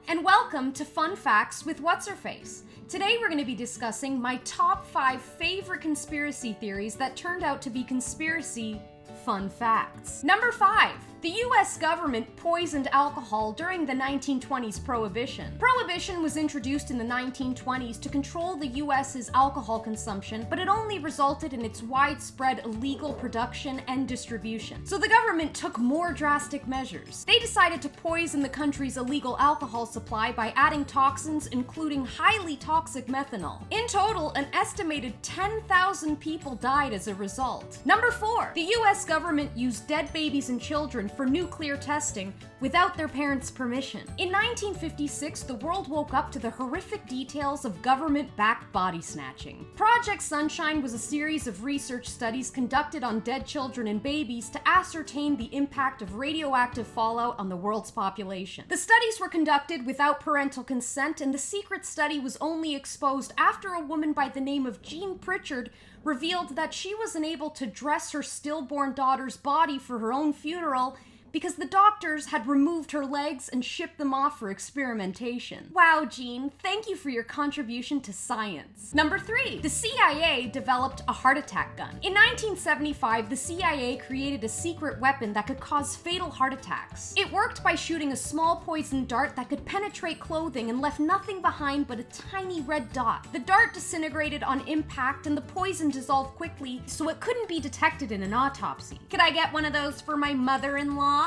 and welcome to Fun Facts with WhatsHerFace. Today we're going to be discussing my top 5 favorite conspiracy theories that turned out to be conspiracy fun facts. Number 5. The US government poisoned alcohol during the 1920s Prohibition. Prohibition was introduced in the 1920s to control the US's alcohol consumption, but it only resulted in its widespread illegal production and distribution. So the government took more drastic measures. They decided to poison the country's illegal alcohol supply by adding toxins, including highly toxic methanol. In total, an estimated 10,000 people died as a result. Number 4. The US government used dead babies and children for nuclear testing without their parents' permission. In 1956, the world woke up to the horrific details of government-backed body snatching. Project Sunshine was a series of research studies conducted on dead children and babies to ascertain the impact of radioactive fallout on the world's population. The studies were conducted without parental consent, and the secret study was only exposed after a woman by the name of Jean Pritchard revealed that she was unable to dress her stillborn daughter's body for her own funeral because the doctors had removed her legs and shipped them off for experimentation. Wow, Jean, thank you for your contribution to science. Number 3. The CIA developed a heart attack gun. In 1975, the CIA created a secret weapon that could cause fatal heart attacks. It worked by shooting a small poison dart that could penetrate clothing and left nothing behind but a tiny red dot. The dart disintegrated on impact and the poison dissolved quickly, so it couldn't be detected in an autopsy. Could I get one of those for my mother-in-law?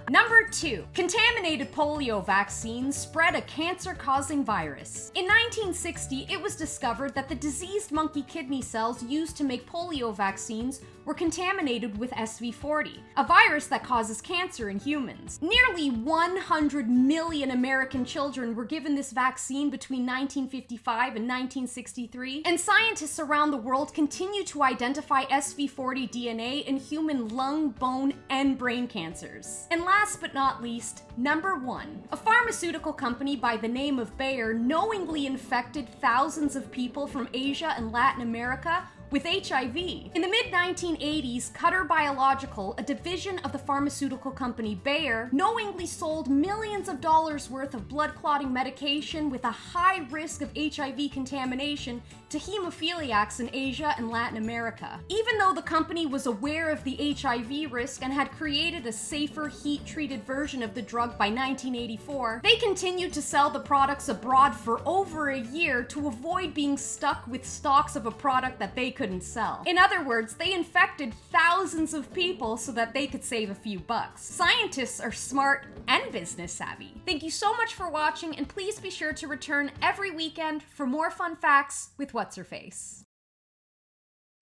Number 2. Contaminated polio vaccines spread a cancer-causing virus. In 1960, it was discovered that the diseased monkey kidney cells used to make polio vaccines were contaminated with SV40, a virus that causes cancer in humans. Nearly 100 million American children were given this vaccine between 1955 and 1963, and scientists around the world continue to identify SV40 DNA in human lung, bone, and brain cancers. And last but not least, number 1. A pharmaceutical company by the name of Bayer knowingly infected thousands of people from Asia and Latin America with HIV. In the mid-1980s, Cutter Biological, a division of the pharmaceutical company Bayer, knowingly sold millions of dollars worth of blood-clotting medication with a high risk of HIV contamination to hemophiliacs in Asia and Latin America. Even though the company was aware of the HIV risk and had created a safer heat-treated version of the drug by 1984, they continued to sell the products abroad for over a year to avoid being stuck with stocks of a product that they couldn't sell. In other words, they infected thousands of people so that they could save a few bucks. Scientists are smart and business savvy. Thank you so much for watching, and please be sure to return every weekend for more fun facts with WhatsHerFace.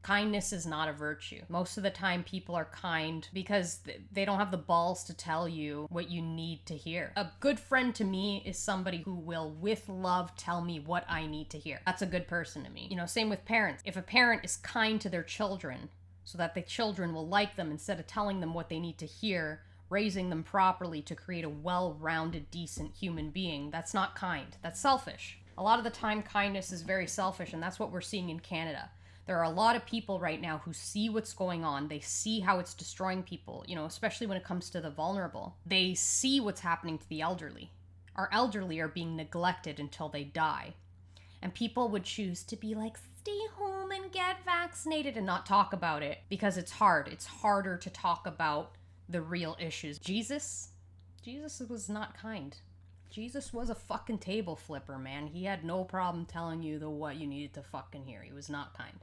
Kindness is not a virtue. Most of the time people are kind because they don't have the balls to tell you what you need to hear. A good friend to me is somebody who will, with love, tell me what I need to hear. That's a good person to me. You know, same with parents. If a parent is kind to their children so that the children will like them instead of telling them what they need to hear, raising them properly to create a well-rounded, decent human being, that's not kind. That's selfish. A lot of the time kindness is very selfish, and that's what we're seeing in Canada. There are a lot of people right now who see what's going on. They see how it's destroying people, you know, especially when it comes to the vulnerable. They see what's happening to the elderly. Our elderly are being neglected until they die. And people would choose to be like, stay home and get vaccinated and not talk about it because it's hard. It's harder to talk about the real issues. Jesus was not kind. Jesus was a fucking table flipper, man. He had no problem telling you what you needed to fucking hear. He was not kind.